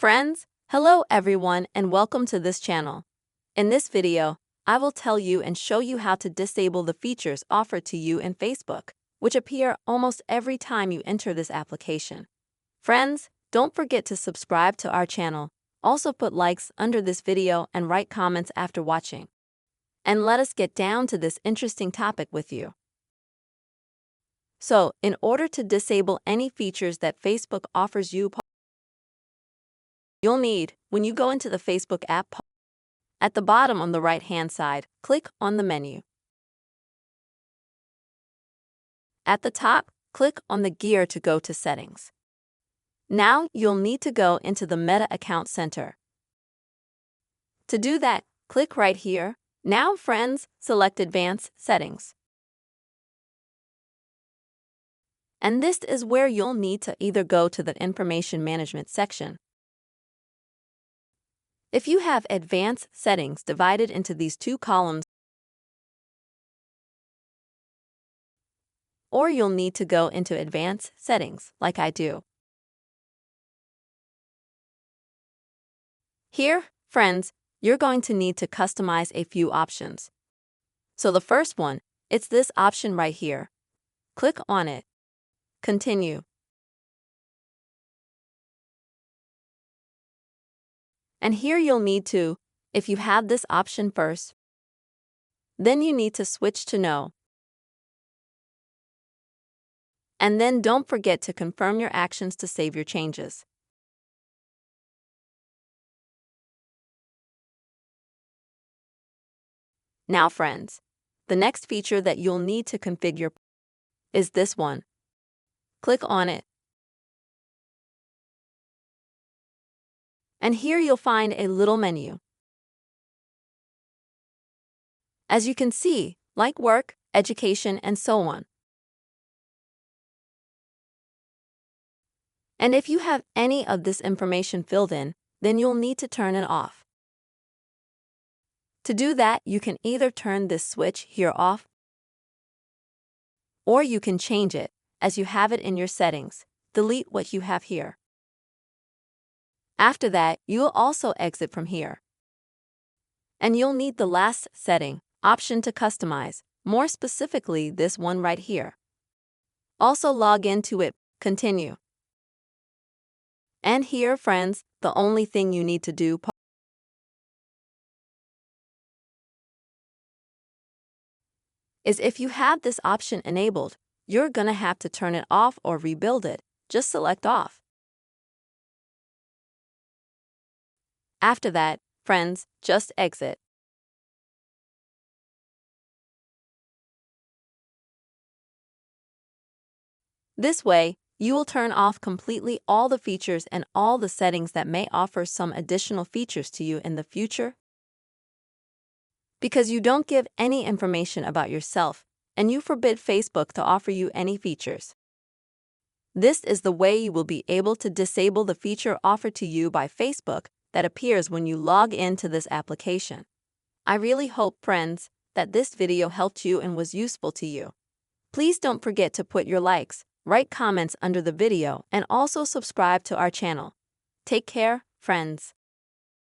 Friends, hello everyone and welcome to this channel. In this video, I will tell you and show you how to disable the features offered to you in Facebook, which appear almost every time you enter this application. Friends, don't forget to subscribe to our channel. Also put likes under this video and write comments after watching. And let us get down to this interesting topic with you. So, in order to disable any features that Facebook offers you, you'll need, when you go into the Facebook app, at the bottom on the right-hand side, click on the menu. At the top, click on the gear to go to Settings. Now, you'll need to go into the Meta Account Center. To do that, click right here. Now, friends, select Advanced Settings. And this is where you'll need to either go to the Information Management section. If you have advanced settings divided into these two columns, or you'll need to go into advanced settings like I do. Here, friends, you're going to need to customize a few options. So the first one, it's this option right here. Click on it. Continue. And here you'll need to, if you have this option first, then you need to switch to No. And then don't forget to confirm your actions to save your changes. Now friends, the next feature that you'll need to configure is this one. Click on it. And here you'll find a little menu. As you can see, like work, education, and so on. And if you have any of this information filled in, then you'll need to turn it off. To do that, you can either turn this switch here off, or you can change it, as you have it in your settings. Delete what you have here. After that, you'll also exit from here. And you'll need the last setting, option to customize, more specifically this one right here. Also log into it, continue. And here, friends, the only thing you need to do is if you have this option enabled, you're gonna have to turn it off or rebuild it. Just select off. After that, friends, just exit. This way, you will turn off completely all the features and all the settings that may offer some additional features to you in the future, because you don't give any information about yourself and you forbid Facebook to offer you any features. This is the way you will be able to disable the feature offered to you by Facebook that appears when you log into this application. I really hope, friends, that this video helped you and was useful to you. Please don't forget to put your likes, write comments under the video, and also subscribe to our channel. Take care, friends.